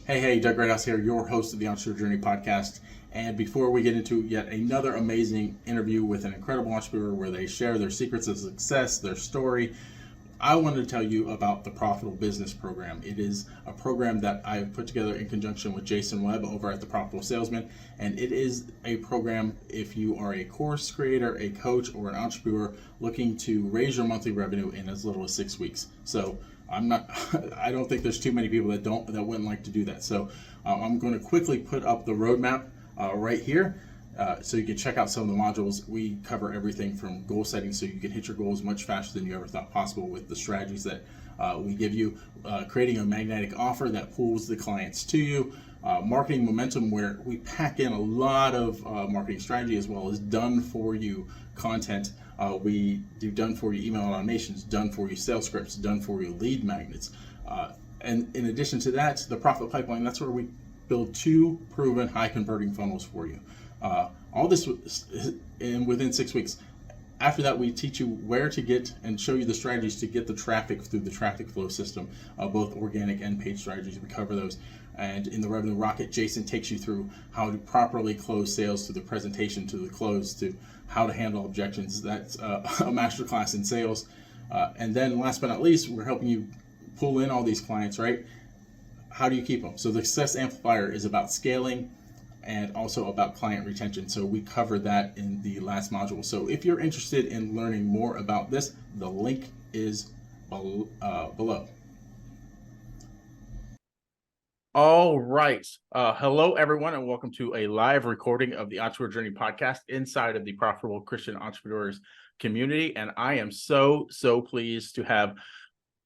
Hey, Doug Greathouse here, your host of the Entrepreneur Journey podcast. And before we get into yet another amazing interview with an incredible entrepreneur where they share their secrets of success, their story, I wanted to tell you about the Profitable Business Program. It is a program that I've put together in conjunction with Jason Webb over at the Profitable Salesman. And it is a program if you are a course creator, a coach, or an entrepreneur looking to raise your monthly revenue in as little as 6 weeks. So I don't think there's too many people that wouldn't like to do that. So I'm going to quickly put up the roadmap right here. So you can check out some of the modules. We cover everything from goal setting so you can hit your goals much faster than you ever thought possible with the strategies that we give you, creating a magnetic offer that pulls the clients to you, marketing momentum where we pack in a lot of marketing strategy as well as done for you content. We do done for you email automations, done for you sales scripts, done for you lead magnets. And in addition to that, the profit pipeline, that's where we build 2 proven high converting funnels for you. All this within 6 weeks. After that, we teach you where to get and show you the strategies to get the traffic through the traffic flow system, both organic and paid strategies. We cover those. And in the Revenue Rocket, Jason takes you through how to properly close sales, to the presentation, to the close, to how to handle objections. That's a masterclass in sales. And then last but not least, we're helping you pull in all these clients, right? How do you keep them? So the Success Amplifier is about scaling and also about client retention. So we cover that in the last module. So if you're interested in learning more about this, the link is below. All right. Hello, everyone, and welcome to a live recording of the Entrepreneur Journey podcast inside of the Profitable Christian Entrepreneurs community. And I am so pleased to have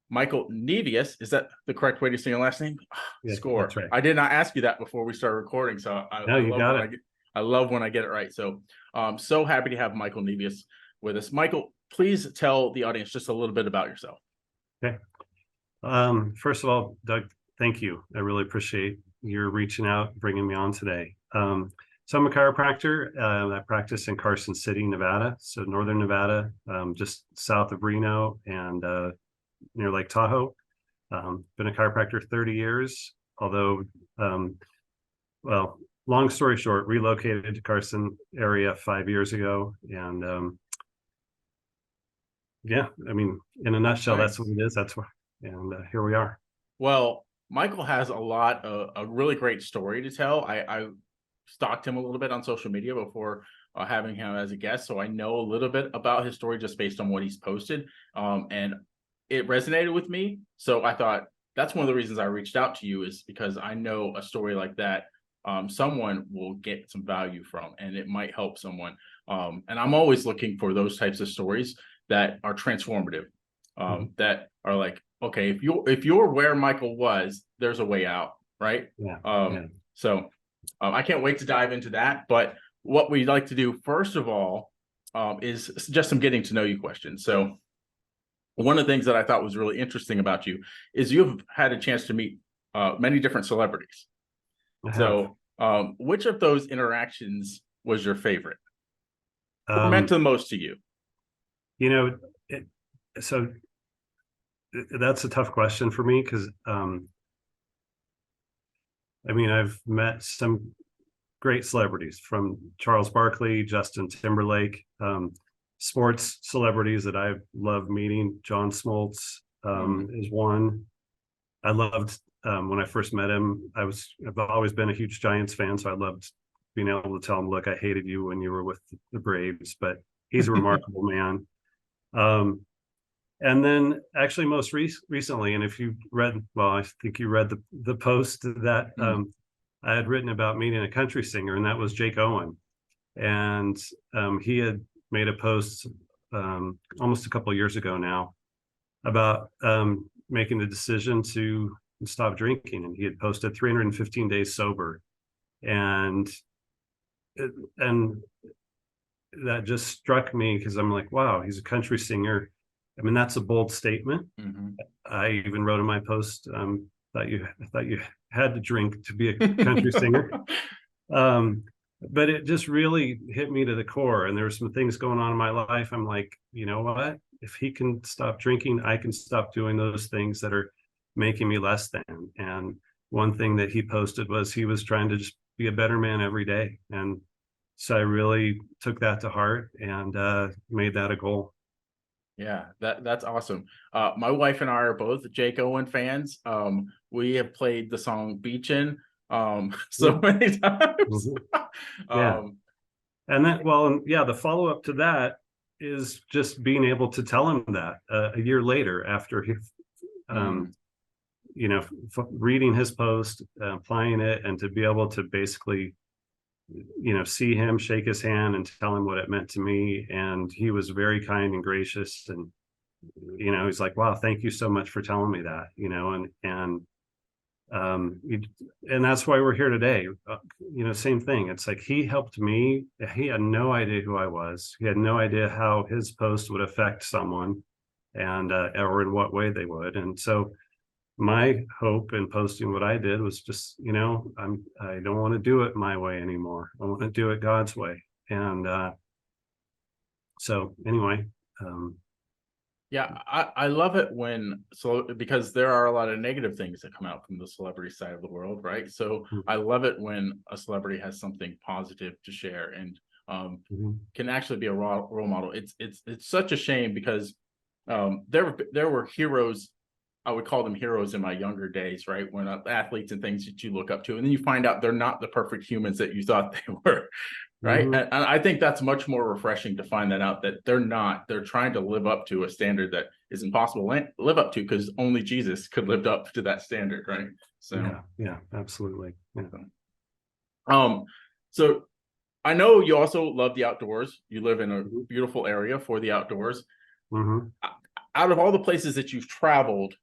Michael Nevius. Is that the correct way to say your last name? Yeah, Score. that's right. I did not ask you that before we started recording, so I love when I get it right. So I'm so happy to have Michael Nevius with us. Michael, please tell the audience just a little bit about yourself. Okay. First of all, Doug, thank you. I really appreciate your reaching out, bringing me on today. So I'm a chiropractor. I practice in Carson City, Nevada, so northern Nevada, just south of Reno and near Lake Tahoe. Been a chiropractor 30 years, although, well, long story short, relocated to Carson area 5 years ago. And yeah, I mean, in a nutshell, That's what it is. That's what, and here we are. Well, Michael has a really great story to tell. I stalked him a little bit on social media before having him as a guest, so I know a little bit about his story just based on what he's posted. And it resonated with me. So I thought that's one of the reasons I reached out to you, is because I know a story like that someone will get some value from, and it might help someone. And I'm always looking for those types of stories that are transformative, that are like, okay, if you're where Michael was, there's a way out, right? Yeah. So I can't wait to dive into that. But what we'd like to do first of all is just some getting to know you questions. So one of the things that I thought was really interesting about you is you've had a chance to meet many different celebrities. So which of those interactions was your favorite? Who meant the most to you? You know, so that's a tough question for me because, I mean, I've met some great celebrities, from Charles Barkley, Justin Timberlake, sports celebrities that I love meeting. John Smoltz is one. I loved when I first met him. I've always been a huge Giants fan, so I loved being able to tell him, look, I hated you when you were with the Braves, but he's a remarkable man. And then actually most recently, and if you read, well, I think you read the post that I had written about meeting a country singer, and that was Jake Owen. And he had made a post almost a couple of years ago now about making the decision to stop drinking. And he had posted 315 days sober. And that just struck me because I'm like, wow, he's a country singer. I mean, that's a bold statement. I even wrote in my post, I thought you had to drink to be a country singer. But it just really hit me to the core. And there were some things going on in my life. I'm like, you know what? If he can stop drinking, I can stop doing those things that are making me less than. And one thing that he posted was he was trying to just be a better man every day. And so I really took that to heart and made that a goal. Yeah, that's awesome. My wife and I are both Jake Owen fans. We have played the song Beachin' so many times. Yeah. And then, well, and yeah, the follow-up to that is just being able to tell him that a year later after he, you know, reading his post, applying it, and to be able to basically, you know, see him, shake his hand, and tell him what it meant to me. And he was very kind and gracious, and you know, he's like, "Wow, thank you so much for telling me that," you know, and that's why we're here today. You know, same thing. It's like he helped me. He had no idea who I was. He had no idea how his post would affect someone, and or in what way they would. And so my hope in posting what I did was just, you know, I don't want to do it my way anymore. I want to do it God's way. And so anyway, yeah, I love it when, so because there are a lot of negative things that come out from the celebrity side of the world, right? So I love it when a celebrity has something positive to share and can actually be a role model. It's such a shame because there were heroes. I would call them heroes in my younger days, right? When athletes and things that you look up to, and then you find out they're not the perfect humans that you thought they were, right? And I think that's much more refreshing to find that out, that they're not. They're trying to live up to a standard that is impossible to live up to because only Jesus could live up to that standard, right? So yeah, absolutely. Yeah. So I know you also love the outdoors. You live in a beautiful area for the outdoors. Out of all the places that you've traveled,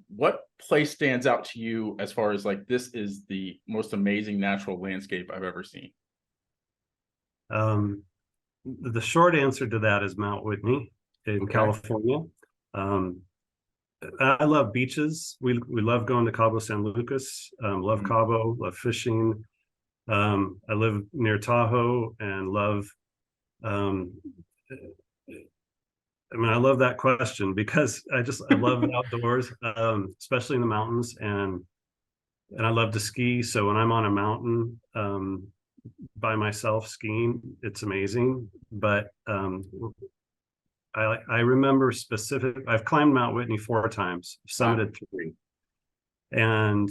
what place stands out to you as far as like, this is the most amazing natural landscape I've ever seen? The short answer to that is Mount Whitney in California. I love beaches. We love going to Cabo San Lucas. Love Cabo, love fishing. I live near Tahoe and love I mean, I love that question because I love outdoors, especially in the mountains, and I love to ski. So when I'm on a mountain by myself skiing, it's amazing. But I remember I've climbed Mount Whitney 4 times, summited 3, and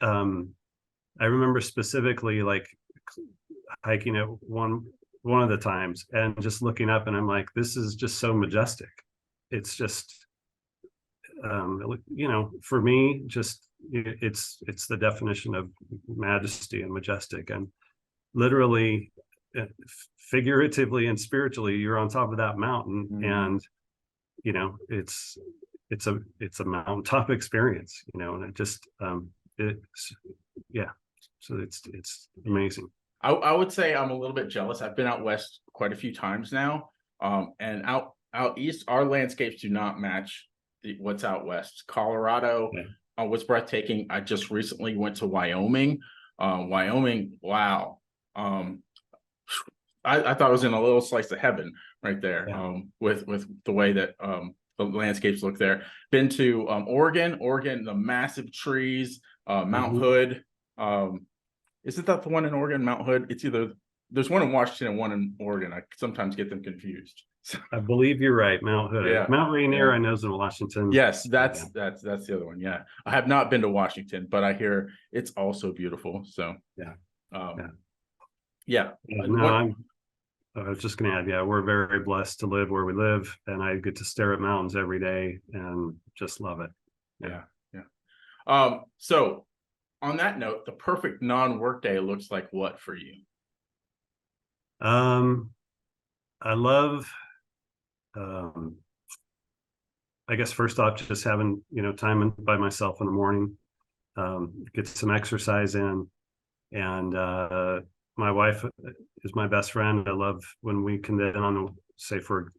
I remember specifically like hiking at one of the times and just looking up, and I'm like, this is just so majestic. It's just you know, for me, just it's the definition of majesty and majestic. And literally, figuratively and spiritually, you're on top of that mountain, and you know, it's a mountaintop experience, you know. And it just it's yeah, so it's amazing. I would say I'm a little bit jealous. I've been out west quite a few times now, and out east, our landscapes do not match what's out west. Colorado was breathtaking. I just recently went to Wyoming. Wyoming, wow. I thought I was in a little slice of heaven right there, with the way that the landscapes look there. Been to Oregon, the massive trees, Mount Hood. Isn't that the one in Oregon, Mount Hood? It's either, there's one in Washington and one in Oregon. I sometimes get them confused. I believe you're right, Mount Hood. Yeah. Mount Rainier, I know, is in Washington. Yes, that's the other one. Yeah, I have not been to Washington, but I hear it's also beautiful. So No, I was just going to add, we're very blessed to live where we live, and I get to stare at mountains every day and just love it. So on that note, the perfect non-work day looks like what for you? I love, I guess first off, just having, you know, time by myself in the morning, get some exercise in, and my wife is my best friend. I love when we can then say for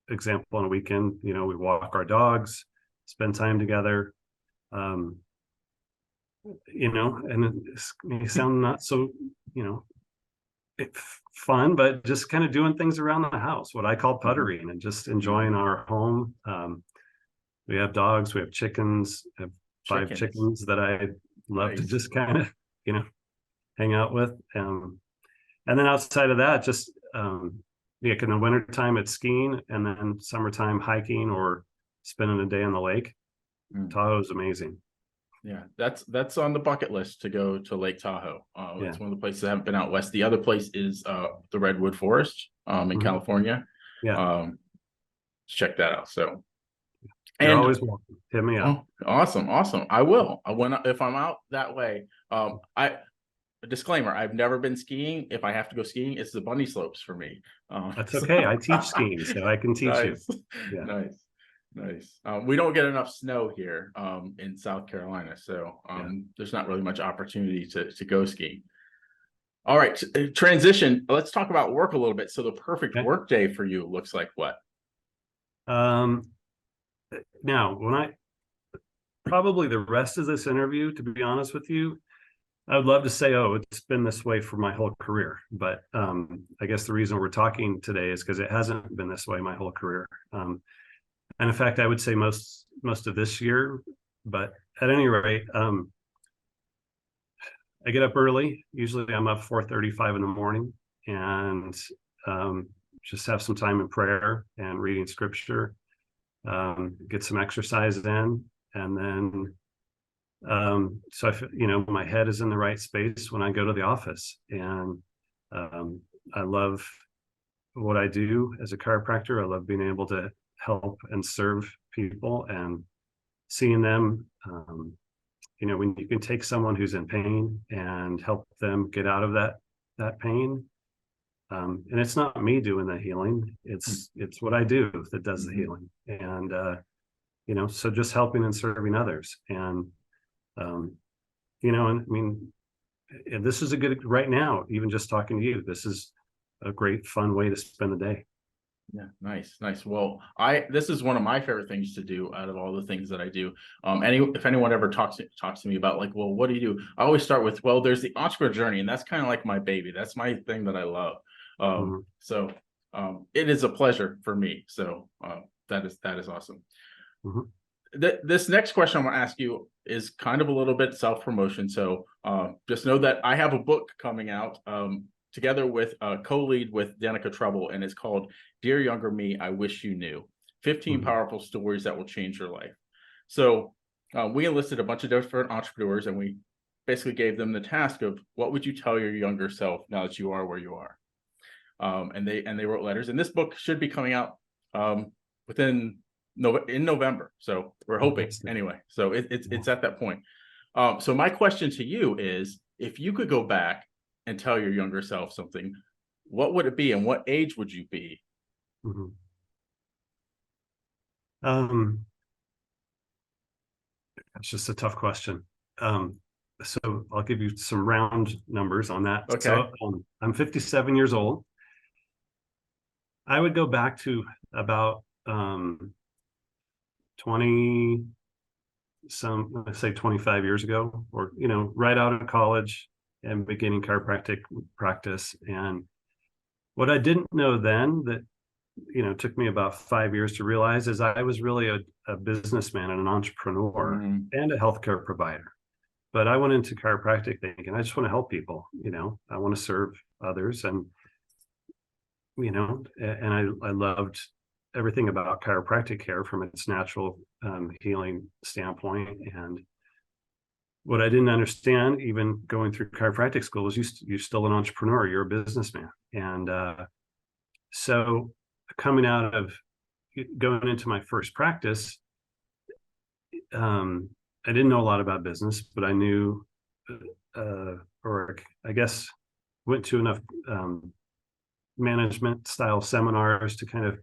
example, on a weekend, you know, we walk our dogs, spend time together. You know, and it may sound not so, you know, fun, but just kind of doing things around the house, what I call puttering, and just enjoying our home. We have dogs, we have chickens, have 5 chickens that I love to just kind of, hang out with. And then outside of that, just like in the wintertime, it's skiing, and then summertime hiking or spending a day on the lake. Tahoe is amazing. Yeah, that's on the bucket list to go to Lake Tahoe. It's one of the places I haven't been out west. The other place is the Redwood Forest in California. Yeah. Check that out. So, You're always welcome. Hit me up. Oh, awesome. I will. If I'm out that way. A disclaimer: I've never been skiing. If I have to go skiing, it's the bunny slopes for me. That's okay. I teach skiing, so I can teach you. Yeah. Nice. We don't get enough snow here in South Carolina, so there's not really much opportunity to go skiing. All right, transition. Let's talk about work a little bit. So the perfect work day for you looks like what? Now, probably the rest of this interview, to be honest with you, I would love to say, oh, it's been this way for my whole career. But I guess the reason we're talking today is because it hasn't been this way my whole career. And in fact, I would say most of this year. But at any rate, I get up early. Usually I'm up 4:35 in the morning, and just have some time in prayer and reading scripture, get some exercise in, and then so my head is in the right space when I go to the office. And I love what I do as a chiropractor. I love being able to help and serve people and seeing them, when you can take someone who's in pain and help them get out of that pain. And it's not me doing the healing. It's what I do that does the healing. And, so just helping and serving others. And, and this is a good, right now, even just talking to you, this is a great, fun way to spend the day. Yeah, nice. Well, this is one of my favorite things to do out of all the things that I do. If anyone ever talks to me about, like, well, what do you do? I always start with, well, there's the entrepreneur journey, and that's kind of like my baby. That's my thing that I love. So it is a pleasure for me. So that is awesome. This next question I'm going to ask you is kind of a little bit self-promotion. So just know that I have a book coming out together with co-lead with Danica Trouble, and it's called Dear Younger Me, I Wish You Knew, 15 Powerful Stories That Will Change Your Life. So we enlisted a bunch of different entrepreneurs, and we basically gave them the task of, what would you tell your younger self now that you are where you are? And they wrote letters, and this book should be coming out in November. So we're hoping anyway. So it's at that point. So my question to you is, if you could go back and tell your younger self something, what would it be, and what age would you be? That's just a tough question. So I'll give you some round numbers on that. Okay. So I'm 57 years old. I would go back to about 25 years ago, or right out of college and beginning chiropractic practice. And what I didn't know then, that took me about 5 years to realize, is I was really a businessman and an entrepreneur and a healthcare provider. But I went into chiropractic thinking, I just want to help people. I want to serve others, and I loved everything about chiropractic care from its natural healing standpoint. And what I didn't understand, even going through chiropractic school, is you're still an entrepreneur, you're a businessman. And so coming out of going into my first practice, I didn't know a lot about business, but I knew, or I guess went to enough management style seminars to kind of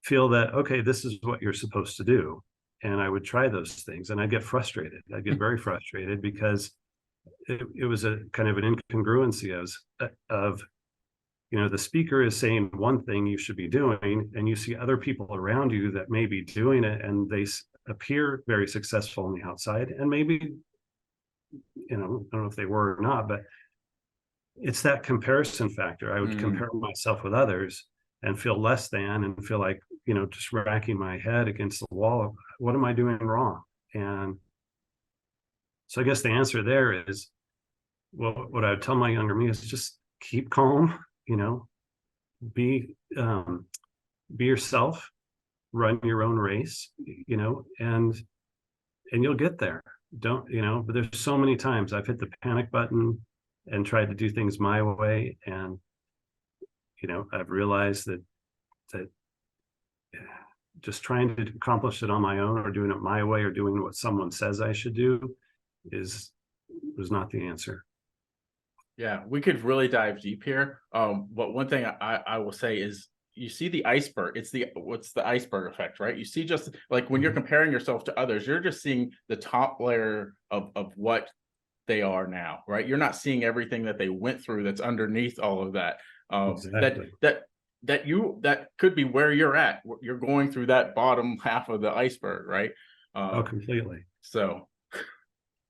feel that, okay, this is what you're supposed to do. And I would try those things, and I'd get frustrated. I'd get very frustrated because it was a kind of an incongruency of the speaker is saying one thing you should be doing, and you see other people around you that may be doing it, and they appear very successful on the outside, and maybe, I don't know if they were or not, but it's that comparison factor. I would compare myself with others and feel less than, and feel like, just racking my head against the wall of, what am I doing wrong? And So I guess the answer there is, well, what I would tell my younger me is just keep calm, be yourself, run your own race, and you'll get there. Don't, but there's so many times I've hit the panic button and tried to do things my way. And, I've realized that just trying to accomplish it on my own, or doing it my way, or doing what someone says I should do was not the answer. Yeah, we could really dive deep here. But one thing I will say is, you see the iceberg. What's the iceberg effect, right? You see, just like when you're comparing yourself to others, you're just seeing the top layer of what they are now, right? You're not seeing everything that they went through that's underneath all of that. Exactly. That could be where you're at. You're going through that bottom half of the iceberg, right? Oh, completely. So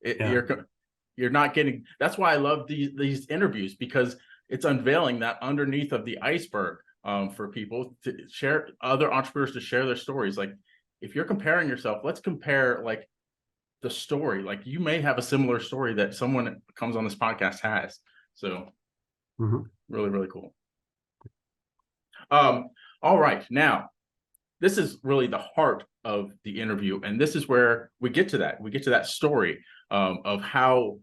Yeah. you're not getting. That's why I love these interviews, because it's unveiling that underneath of the iceberg, for people to share, other entrepreneurs to share their stories. Like, if you're comparing yourself, let's compare like the story. Like, you may have a similar story that someone that comes on this podcast has. So really, really cool. All right, now this is really the heart of the interview, and this is where we get to that story, of how,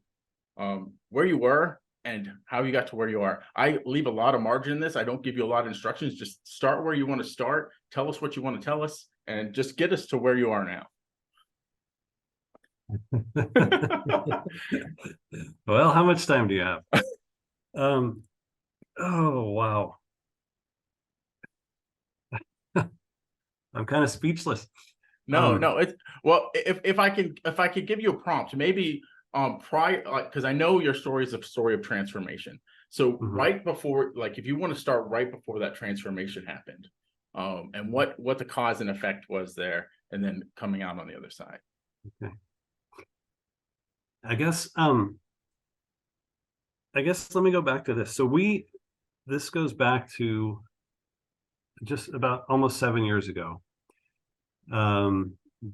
where you were and how you got to where you are. I leave a lot of margin in this. I don't give you a lot of instructions. Just start where you want to start. Tell us what you want to tell us, and just get us to where you are now. Well, how much time do you have? Oh, wow. I'm kind of speechless. No, it's, well, if I could give you a prompt, maybe prior, because I know your story is a story of transformation. So right before, like, if you want to start right before that transformation happened, and what the cause and effect was there, and then coming out on the other side. Okay. I guess let me go back to this. So this goes back to just about almost 7 years ago.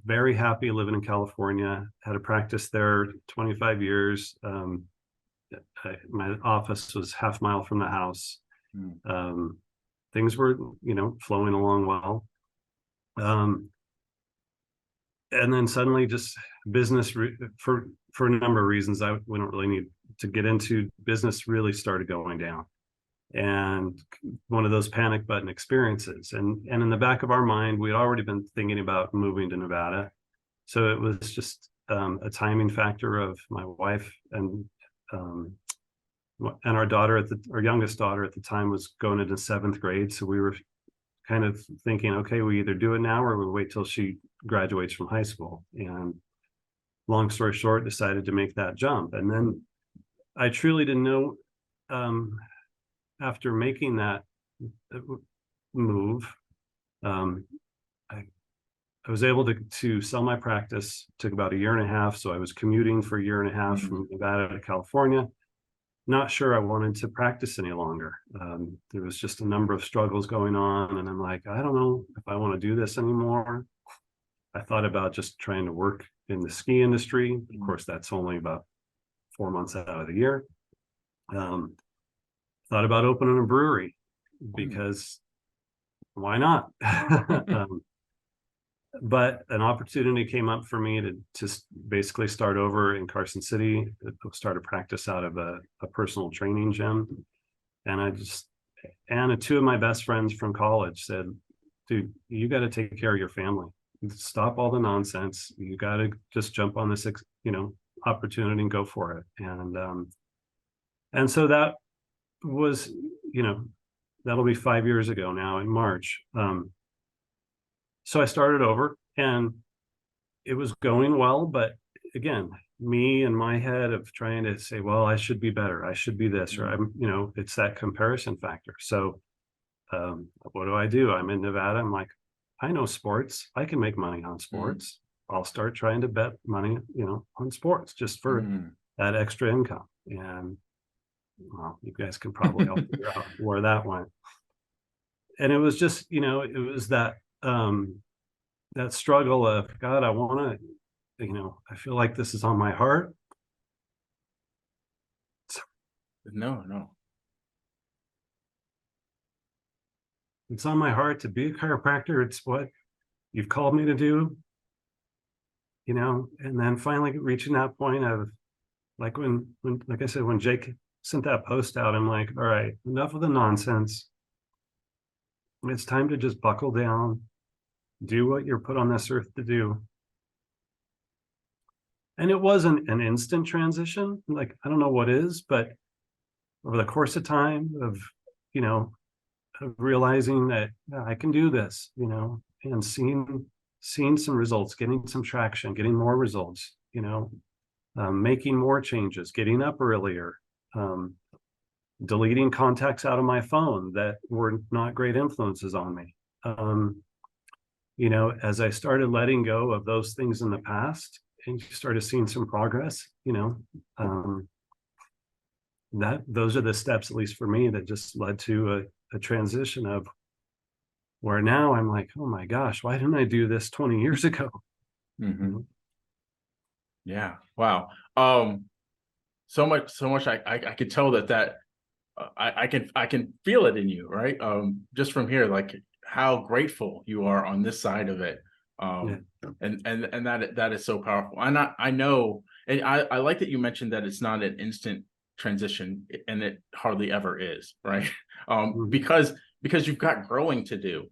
Very happy living in California, had a practice there 25 years. My office was half mile from the house. Things were, flowing along well. And then suddenly, just business, for a number of reasons we don't really need to get into, business really started going down. And one of those panic button experiences. And in the back of our mind, we'd already been thinking about moving to Nevada. So it was just a timing factor of my wife and our daughter, our youngest daughter at the time, was going into 7th grade. So we were kind of thinking, okay, we either do it now or we wait till she graduates from high school. And long story short, decided to make that jump. And then I truly didn't know, after making that move, I was able to sell my practice. It took about 1.5 years. So I was commuting for 1.5 years from Nevada to California. Not sure I wanted to practice any longer. There was just a number of struggles going on. And I'm like, I don't know if I want to do this anymore. I thought about just trying to work in the ski industry. Of course, that's only about 4 months out of the year. Thought about opening a brewery, because why not? But an opportunity came up for me to basically start over in Carson City, start a practice out of a personal training gym. And 2 of my best friends from college said, dude, you got to take care of your family. Stop all the nonsense. You got to just jump on this, opportunity and go for it. And so that was, that'll be 5 years ago now in March. So I started over, and it was going well, but again, me and my head of trying to say, well, I should be better, I should be this, or it's that comparison factor. So what do? I'm in Nevada. I'm like, I know sports. I can make money on sports. I'll start trying to bet money, on sports, just for that extra income. And well, you guys can probably help figure out where that went. And it was just, it was that that struggle of, God, I want to, I feel like this is on my heart. No. It's on my heart to be a chiropractor. It's what you've called me to do, and then finally reaching that point of like like I said, when Jake sent that post out, I'm like, all right, enough of the nonsense. It's time to just buckle down, do what you're put on this earth to do. And it wasn't an instant transition. Like, I don't know what is, but over the course of time of, of realizing that I can do this, and seeing some results, getting some traction, getting more results, making more changes, getting up earlier, deleting contacts out of my phone that were not great influences on me. As I started letting go of those things in the past and you started seeing some progress, those are the steps, at least for me, that just led to a transition of where now I'm like, oh my gosh, why didn't I do this 20 years ago? Mm-hmm. Yeah. Wow. So much. I could tell that I can feel it in you, right? Just from here, like how grateful you are on this side of it. Yeah. And that is so powerful. I know, and I like that you mentioned that it's not an instant transition, and it hardly ever is, right? Mhm. Because you've got growing to do,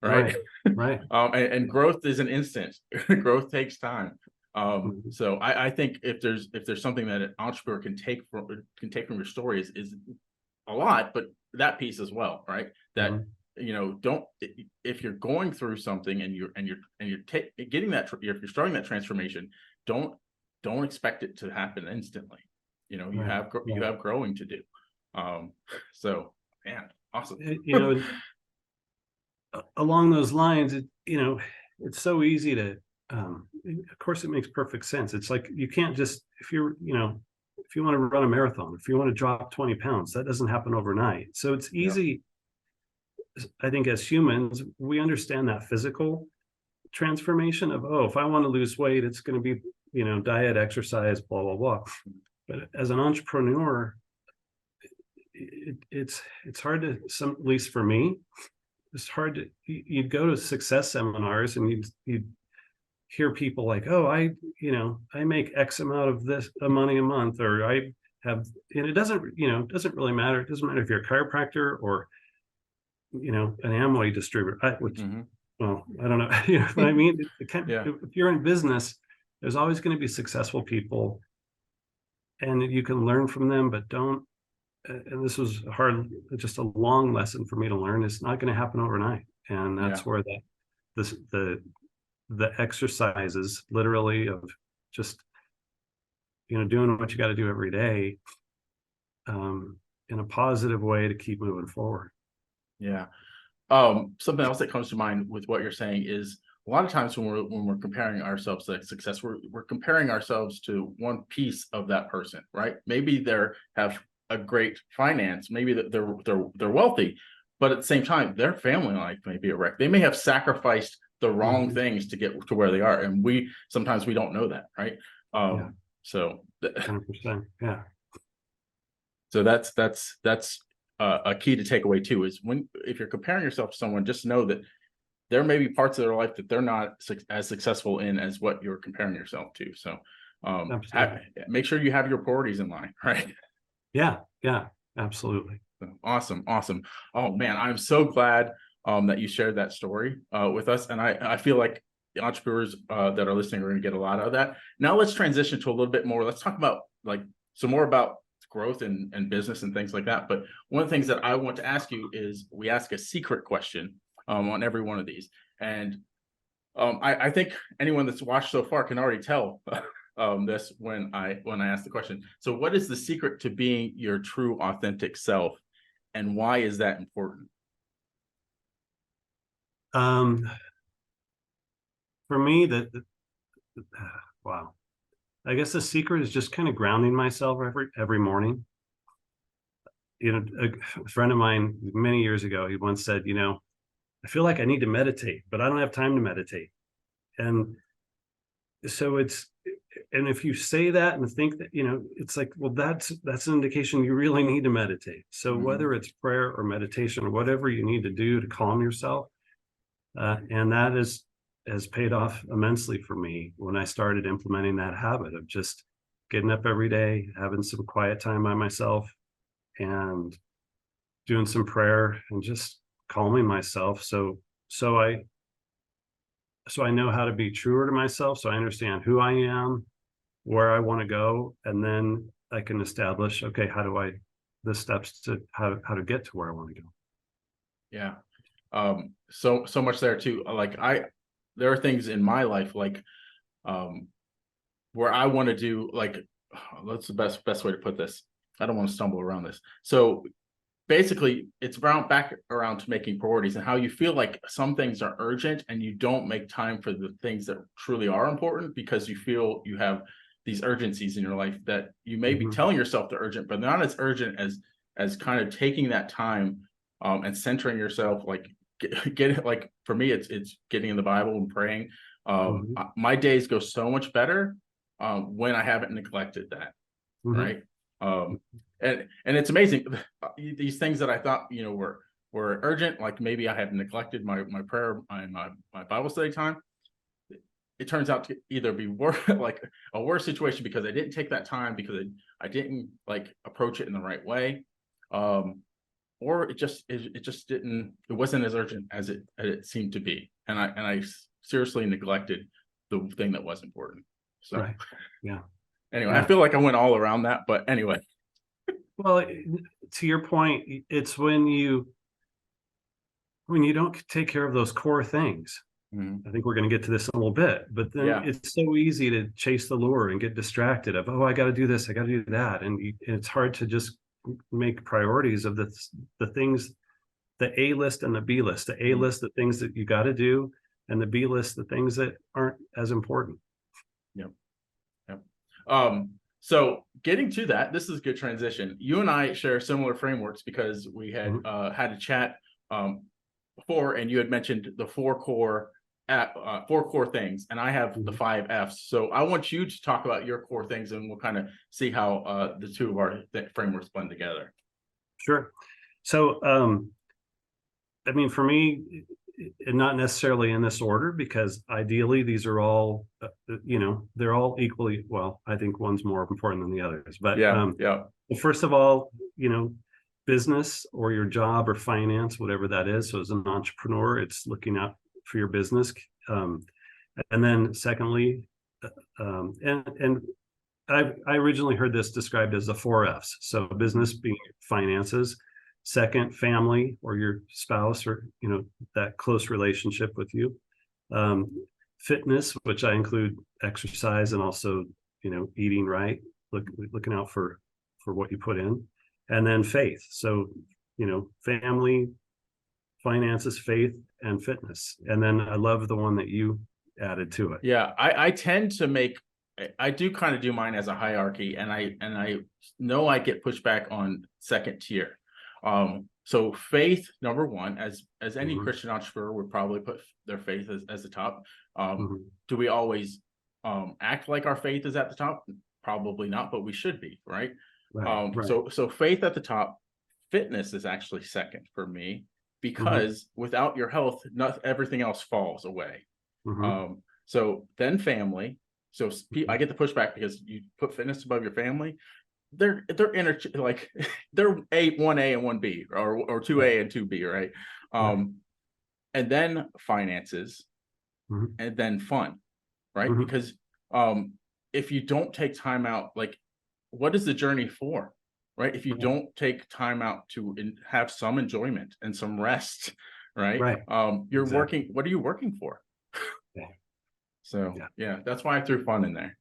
right? Right. And growth isn't instant. Growth takes time. Mhm. So I think if there's something that an entrepreneur can take from your story is a lot, but that piece as well, right? That don't, if you're going through something and you're getting that, if you're starting that transformation, don't expect it to happen instantly. You Right. have growing to do. So man, awesome. Along those lines, it's so easy to, of course, it makes perfect sense. It's like you can't just, if you want to run a marathon, if you want to drop 20 pounds, that doesn't happen overnight. So it's easy. I think as humans, we understand that physical transformation of, oh, if I want to lose weight, it's going to be, diet, exercise, blah, blah, blah. But as an entrepreneur, it's hard to, at least for me, it's hard to, you'd go to success seminars and you'd hear people like, oh, I make X amount of this money a month, or I have, and it doesn't really matter. It doesn't matter if you're a chiropractor or, an Amway distributor, which, well, I don't know, what I mean? If you're in business, there's always going to be successful people and you can learn from them, but don't, and this was just a long lesson for me to learn. It's not going to happen overnight. And that's where the exercises literally of just, doing what you got to do every day, in a positive way to keep moving forward. Yeah. Something else that comes to mind with what you're saying is a lot of times when we're comparing ourselves to success, we're comparing ourselves to one piece of that person, right? Maybe they have a great finance, maybe that they're wealthy, but at the same time, their family life may be a wreck. They may have sacrificed the wrong things to get to where they are, and sometimes we don't know that, right? So 100%. Yeah. So that's a key to take away too, is if you're comparing yourself to someone, just know that there may be parts of their life that they're not as successful in as what you're comparing yourself to. So make sure you have your priorities in line, right? Yeah, absolutely. Awesome. Oh man, I'm so glad that you shared that story with us, and I feel like the entrepreneurs that are listening are going to get a lot out of that. Now let's transition to a little bit more. Let's talk about some more about growth and business and things like that. But one of the things that I want to ask you is, we ask a secret question on every one of these, and I think anyone that's watched so far can already tell this when I ask the question. So what is the secret to being your true authentic self, and why is that important? For me, wow, I guess the secret is just kind of grounding myself every morning. A friend of mine many years ago, he once said, I feel like I need to meditate, but I don't have time to meditate. And so and if you say that and think that, it's like, well, that's an indication you really need to meditate. So whether it's prayer or meditation or whatever you need to do to calm yourself, and that has paid off immensely for me when I started implementing that habit of just getting up every day, having some quiet time by myself, and doing some prayer and just calming myself. So I know how to be truer to myself. So I understand who I am, where I want to go, and then I can establish, okay, the steps to how to get to where I want to go. Yeah. So much there too. Like there are things in my life, like, where I want to do, like, what's the best way to put this? I don't want to stumble around this. So basically it's back around to making priorities and how you feel like some things are urgent and you don't make time for the things that truly are important because you feel you have these urgencies in your life that you may be telling yourself they're urgent, but not as urgent as kind of taking that time, and centering yourself, like get it. Like for me, it's getting in the Bible and praying. My days go so much better when I haven't neglected that. Right. And it's amazing, these things that I thought, were urgent, like maybe I had neglected my prayer, my Bible study time. It turns out to either be like a worse situation because I didn't take that time, because I didn't like approach it in the right way, or it wasn't as urgent as it seemed to be, and I seriously neglected the thing that was important. So right. Yeah. Anyway, I feel like I went all around that, but anyway. Well, to your point, it's when you don't take care of those core things. I think we're going to get to this in a little bit, but then it's so easy to chase the lure and get distracted of, oh, I got to do this, I got to do that. And it's hard to just make priorities of the things, the A list and the B list. The A list, the things that you got to do, and the B list, the things that aren't as important. Yep. So getting to that, this is a good transition. You and I share similar frameworks because we had had a chat before, and you had mentioned the four core things, and I have the 5 F's. So I want you to talk about your core things, and we'll kind of see how the two of our frameworks blend together. Sure. So, I mean, for me, not necessarily in this order, because ideally these are all, they're all equally, well, I think one's more important than the others, but first of all, business or your job or finance, whatever that is. So as an entrepreneur, it's looking out for your business. And then secondly, and I originally heard this described as the 4 F's. So business being finances, second, family or your spouse, or that close relationship with you, fitness, which I include exercise, and also eating right, looking out for what you put in, and then faith. So family, finances, faith, and fitness. And then I love the one that you added to it. Yeah, I tend to I do kind of do mine as a hierarchy, and I know I get pushback on second tier. So faith, number one, as any Christian entrepreneur would probably put their faith as the top. Do we always act like our faith is at the top? Probably not, but we should be, right? Right. So faith at the top. Fitness is actually second for me, because without your health, everything else falls away. So then family. So I get the pushback because you put fitness above your family. They're like they're 1A and 1B, or 2A and 2B, right? And then finances, and then fun, right? Because if you don't take time out, like, what is the journey for, right? If you don't take time out to have some enjoyment and some rest, right? You're working. What are you working for? So yeah, that's why I threw fun in there.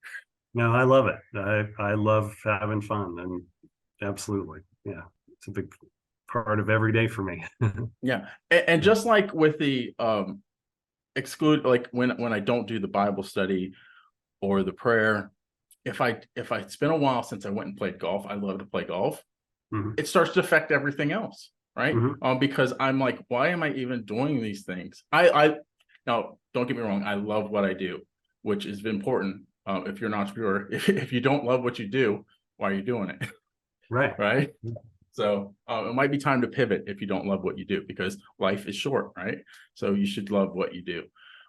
No, I love it. I love having fun, and absolutely, it's a big part of every day for me. And just like with the exclude, like when I don't do the Bible study or the prayer, if it's been a while since I went and played golf, I love to play golf. It starts to affect everything else, right? Because I'm like, why am I even doing these things? Now, don't get me wrong, I love what I do, which is important. if you're an entrepreneur, if you don't love what you do, why are you doing it? Right. Right. So it might be time to pivot if you don't love what you do, because life is short, right? So you should love what you do.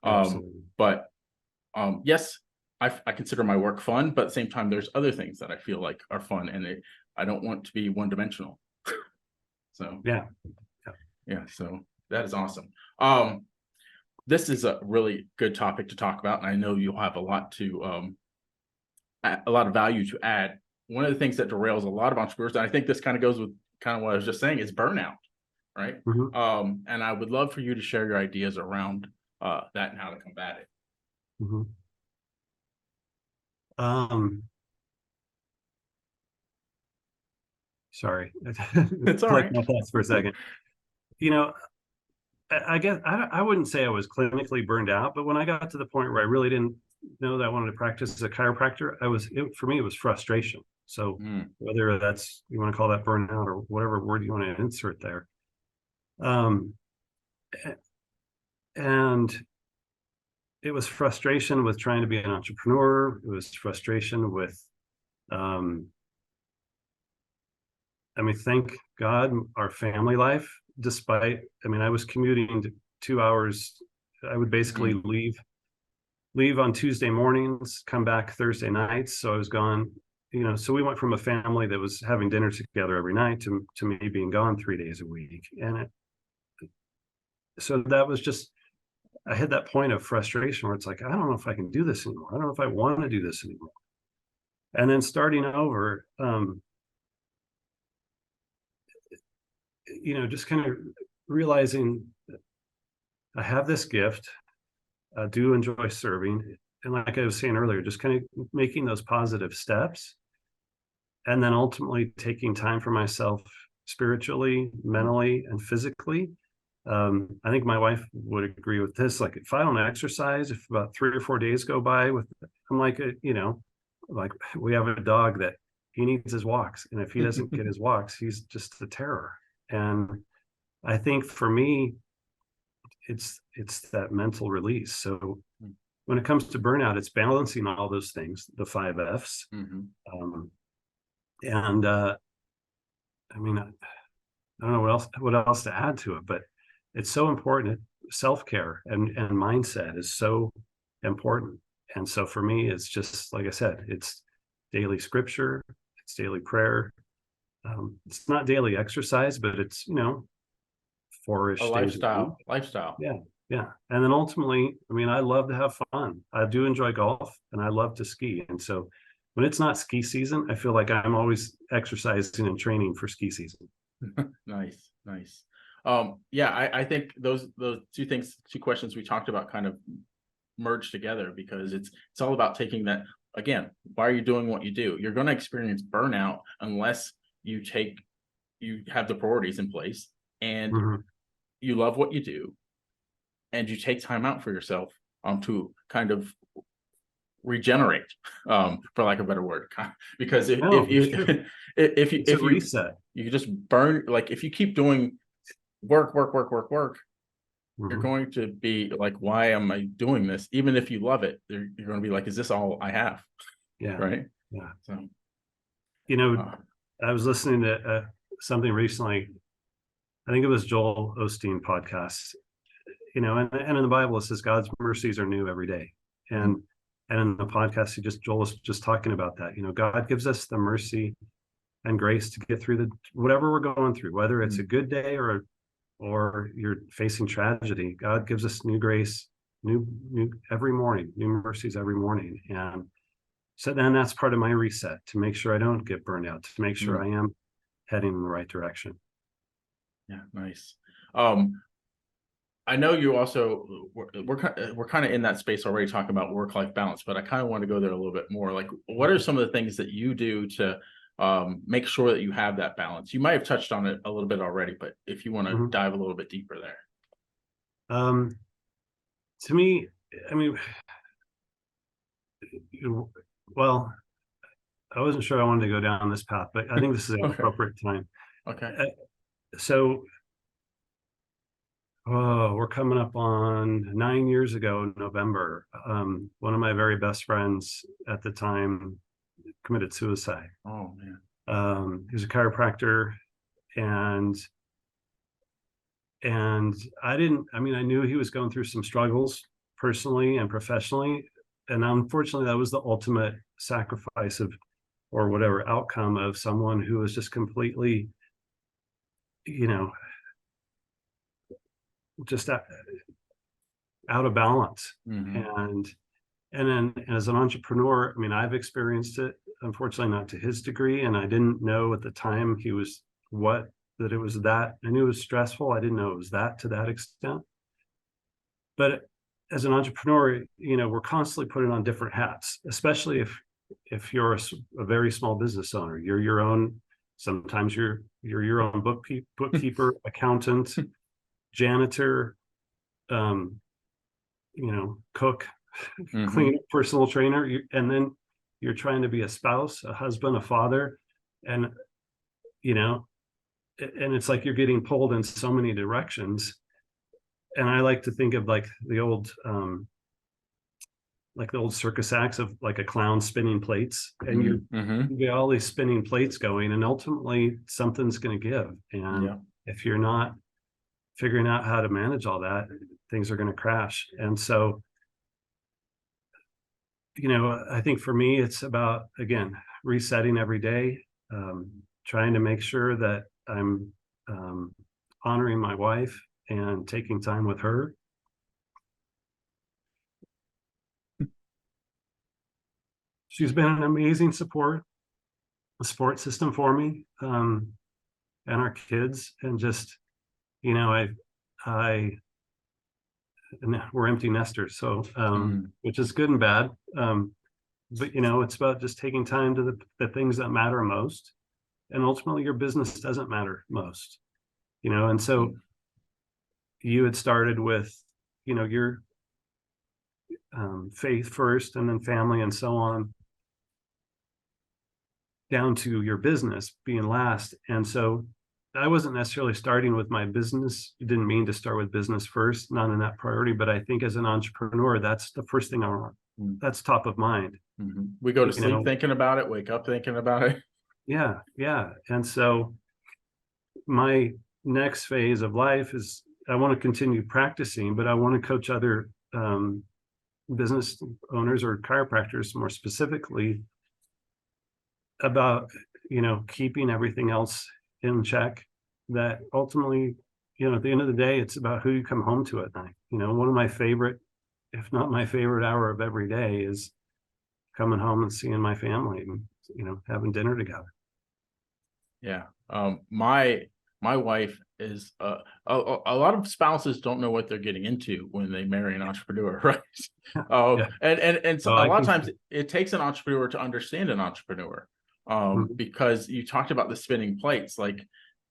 Absolutely. But yes, I consider my work fun, but at the same time, there's other things that I feel like are fun, and I don't want to be one dimensional. So Yeah. yeah, so that is awesome. This is a really good topic to talk about, and I know you'll have a lot of value to add. One of the things that derails a lot of entrepreneurs, and I think this kind of goes with kind of what I was just saying, is burnout, right? And I would love for you to share your ideas around that and how to combat it. Sorry, It's all collect right. my thoughts for a second. You know, I guess I wouldn't say I was clinically burned out, but when I got to the point where I really didn't know that I wanted to practice as a chiropractor, for me, it was frustration. So whether that's, you want to call that burnout or whatever word you want to insert there. And it was frustration with trying to be an entrepreneur. It was frustration with, thank God, our family life, despite, I was commuting to 2 hours. I would basically leave on Tuesday mornings, come back Thursday nights. So I was gone, so we went from a family that was having dinner together every night to me being gone 3 days a week. And so that was just, I had that point of frustration where it's like, I don't know if I can do this anymore. I don't know if I want to do this anymore. And then starting over, just kind of realizing that I have this gift. I do enjoy serving. And like I was saying earlier, just kind of making those positive steps. And then ultimately taking time for myself spiritually, mentally, and physically. I think my wife would agree with this. Like, if I don't exercise, if about 3 or 4 days go by I'm like, like we have a dog that he needs his walks. And if he doesn't get his walks, he's just a terror. And I think for me, it's that mental release. So when it comes to burnout, it's balancing all those things, the 5 F's. I don't know what else to add to it, but it's so important. Self-care and mindset is so important. And so for me, it's just, like I said, it's daily scripture, it's daily prayer. It's not daily exercise, but it's, 4-ish A days a week. lifestyle. Yeah. And then ultimately, I love to have fun. I do enjoy golf and I love to ski. And so when it's not ski season, I feel like I'm always exercising and training for ski season. Nice. Yeah, I think those two questions we talked about kind of merge together, because it's all about taking that, again, why are you doing what you do? You're going to experience burnout unless you have the priorities in place, and you love what you do, and you take time out for yourself to kind of regenerate, for lack of a better word, because if it's a reset. You just burn. Like, if you keep doing work, you're going to be like, why am I doing this? Even if you love it, you're going to be like, is this all I have? Yeah. Right. Yeah. So, I was listening to something recently. I think it was Joel Osteen podcast, and in the Bible, it says God's mercies are new every day. And in the podcast, Joel was just talking about that. God gives us the mercy and grace to get through whatever we're going through, whether it's a good day or you're facing tragedy. God gives us new grace, new every morning, new mercies every morning. And so then that's part of my reset, to make sure I don't get burned out, to make sure I am heading in the right direction. Yeah, nice. I know you also, we're kind of in that space already, talking about work-life balance, but I kind of want to go there a little bit more. Like, what are some of the things that you do to make sure that you have that balance? You might have touched on it a little bit already, but if you want to dive a little bit deeper there. To me, well, I wasn't sure I wanted to go down this path, but I think this is an appropriate time. Okay. So Oh, we're coming up on 9 years ago in November. One of my very best friends at the time committed suicide. Oh man. He was a chiropractor, and I mean, I knew he was going through some struggles personally and professionally, and unfortunately that was the ultimate sacrifice of, or whatever outcome of, someone who was just completely, you know, just out of balance. Mm-hmm. And then as an entrepreneur, I mean, I've experienced it, unfortunately not to his degree, and I didn't know at the time he was that it was that. I knew it was stressful. I didn't know it was that to that extent. But as an entrepreneur, you know, we're constantly putting on different hats, especially if you're a very small business owner. You're your own, sometimes you're your own bookkeeper, accountant, janitor, you know, cook, Mm-hmm. cleaner, personal trainer, and then you're trying to be a spouse, a husband, a father, and you know, and it's like you're getting pulled in so many directions. And I like to think of like the old circus acts of like a clown spinning plates, and Mm-hmm. you get all these spinning plates going, and ultimately something's going to give. And Yeah. if you're not figuring out how to manage all that, things are going to crash. And so, you know, I think for me, it's about, again, resetting every day, trying to make sure that I'm honoring my wife and taking time with her. She's been an amazing support system for me, and our kids. And just, you know, and we're empty nesters, so which is good and bad. But you know, it's about just taking time to the things that matter most, and ultimately your business doesn't matter most, you know. And so you had started with, you know, your faith first, and then family, and so on, down to your business being last. And so I wasn't necessarily starting with my business. You didn't mean to start with business first, not in that priority. But I think as an entrepreneur, that's the first thing I want. That's top of mind. Mm-hmm. We go to sleep thinking about it, wake up thinking about it. Yeah. And so my next phase of life is, I want to continue practicing, but I want to coach other business owners or chiropractors more specifically about, you know, keeping everything else in check. That ultimately, you know, at the end of the day, it's about who you come home to at night. You know, one of my favorite, if not my favorite hour of every day, is coming home and seeing my family and, you know, having dinner together. Yeah. My wife is a lot of spouses don't know what they're getting into when they marry an entrepreneur, right? Yeah. And so a lot of times it takes an entrepreneur to understand an entrepreneur, because you talked about the spinning plates, like,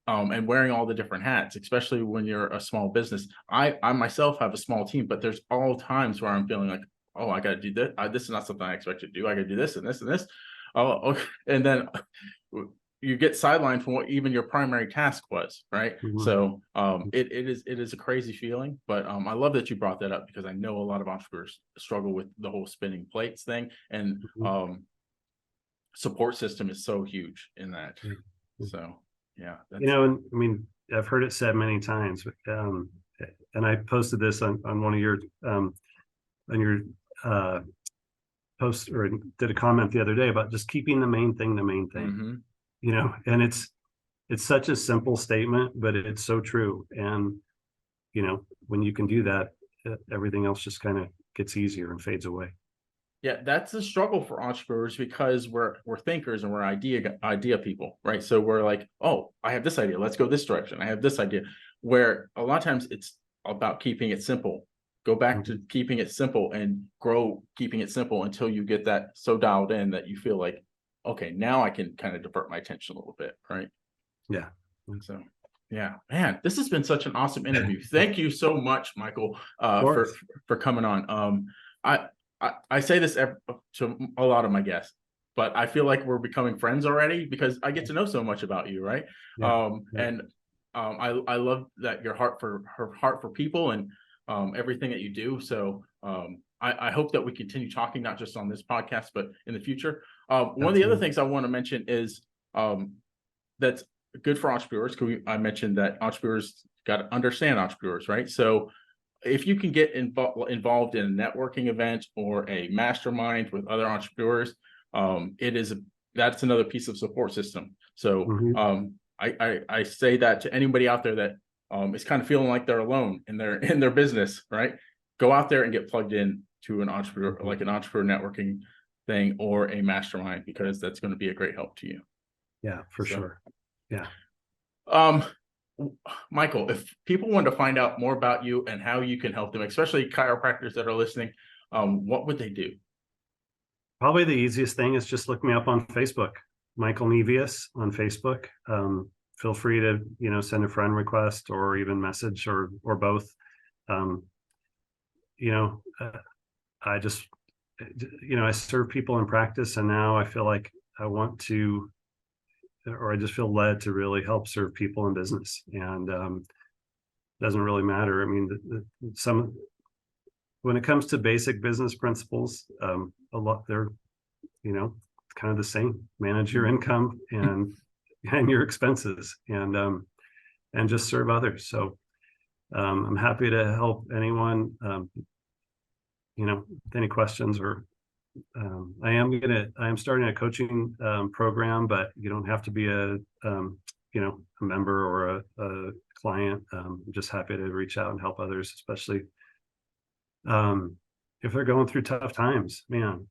and wearing all the different hats, especially when you're a small business. I myself have a small team, but there's all times where I'm feeling like, oh, I got to do this. This is not something I expected to do. I got to do this and this and this. Oh, okay. And then you get sidelined from what even your primary task was, right? So it is a crazy feeling, but I love that you brought that up, because I know a lot of entrepreneurs struggle with the whole spinning plates thing, and support system is so huge in that. So yeah, you know, and I mean, I've heard it said many times, and I posted this on one of your posts, or did a comment the other day about just keeping the main thing the main thing. You know, and it's such a simple statement, but it's so true. And you know, when you can do that, everything else just kind of gets easier and fades away. Yeah, that's a struggle for entrepreneurs, because we're thinkers and we're idea people, right? So we're like, oh, I have this idea, let's go this direction. I have this idea. Where a lot of times it's about keeping it simple. Go back to keeping it simple and grow keeping it simple until you get that so dialed in that you feel like, okay, now I can kind of divert my attention a little bit, right? Yeah. So yeah, man, this has been such an awesome interview. Thank you so much, Michael, for coming on. I say this to a lot of my guests, but I feel like we're becoming friends already, because I get to know so much about you, right? And I love that your heart for people and everything that you do. So I hope that we continue talking, not just on this podcast, but in the future. One of the other things I want to mention is that's good for entrepreneurs. I mentioned that entrepreneurs got to understand entrepreneurs, right? So if you can get involved in a networking event or a mastermind with other entrepreneurs, that's another piece of support system. So I say that to anybody out there that is kind of feeling like they're alone in their business, right? Go out there and get plugged in to an entrepreneur, like an entrepreneur networking thing or a mastermind, because that's going to be a great help to you. Yeah, for sure. Yeah. Michael, if people want to find out more about you and how you can help them, especially chiropractors that are listening, what would they do? Probably the easiest thing is just look me up on Facebook, Michael Nevius on Facebook. Feel free to, send a friend request or even message or both. I just, I serve people in practice, and now I feel like I want to, or I just feel led to really help serve people in business. And doesn't really matter. I mean, when it comes to basic business principles, a lot they're, kind of the same. Manage your income and your expenses, and just serve others. So I'm happy to help anyone. With any questions, or I am starting a coaching program, but you don't have to be a member or a client. I'm just happy to reach out and help others, especially if they're going through tough times. Man,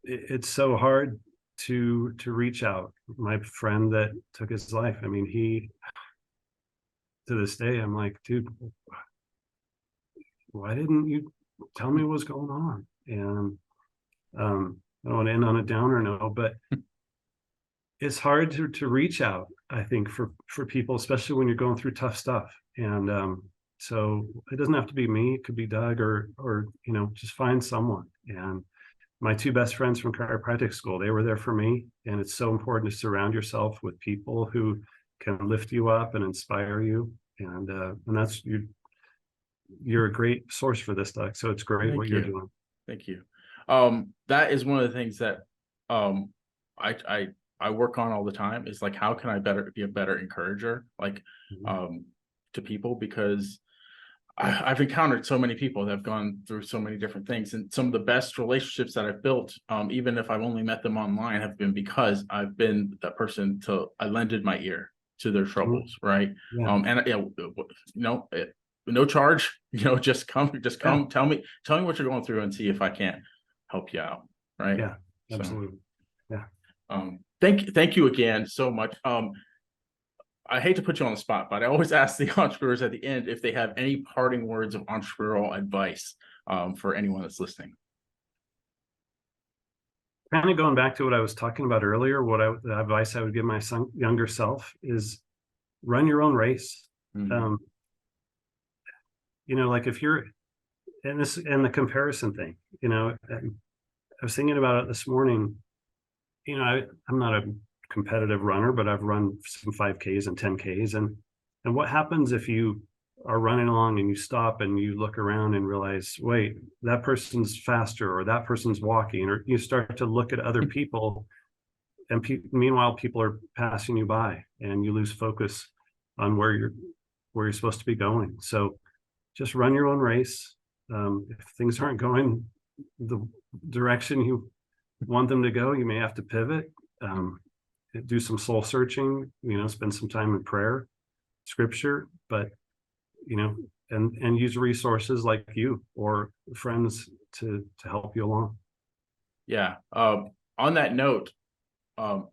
it's so hard to reach out. My friend that took his life, I mean, to this day, I'm like, dude, why didn't you tell me what's going on? And I don't want to end on a downer note, but it's hard to reach out, I think, for people, especially when you're going through tough stuff. And so it doesn't have to be me. It could be Doug or just find someone. And my two best friends from chiropractic school, they were there for me. And it's so important to surround yourself with people who can lift you up and inspire you. And that's you're a great source for this, Doug. So it's great what you're doing. Thank you. That is one of the things that I work on all the time, is like, how can I be a better encourager, like to people, because I've encountered so many people that have gone through so many different things, and some of the best relationships that I've built, even if I've only met them online, have been because I've been that person I lended my ear to their troubles, right? And no charge, just come, tell me what you're going through and see if I can't help you out, right? Yeah, absolutely. Yeah. Thank you again so much. I hate to put you on the spot, but I always ask the entrepreneurs at the end if they have any parting words of entrepreneurial advice for anyone that's listening. Kind of going back to what I was talking about earlier, the advice I would give my younger self is run your own race. Like if you're and the comparison thing, I was thinking about it this morning. I'm not a competitive runner, but I've run some 5Ks and 10Ks, and what happens if you are running along and you stop and you look around and realize, wait, that person's faster, or that person's walking, or you start to look at other people, and meanwhile people are passing you by, and you lose focus on where you're supposed to be going. So just run your own race. If things aren't going the direction you want them to go, you may have to pivot. Do some soul searching, spend some time in prayer, scripture, but and use resources like you or friends to help you along. Yeah. On that note,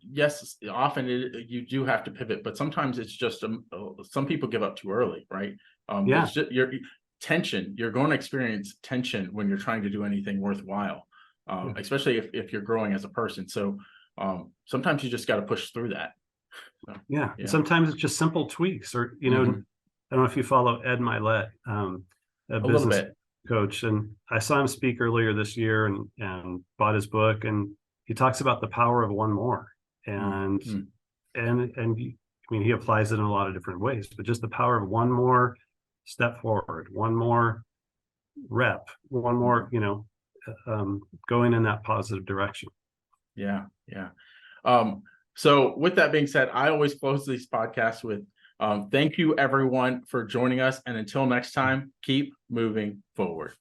yes, often you do have to pivot, but sometimes it's just some people give up too early, right? It's just you're going to experience tension when you're trying to do anything worthwhile, especially if you're growing as a person. So sometimes you just got to push through that. So, yeah. Sometimes it's just simple tweaks, or I don't know if you follow Ed Milet, a business coach, and I saw him speak earlier this year and bought his book, and he talks about the power of one more, and I mean, he applies it in a lot of different ways, but just the power of one more step forward, one more rep, one more, going in that positive direction. Yeah. So with that being said, I always close these podcasts with thank you everyone for joining us, and until next time, keep moving forward.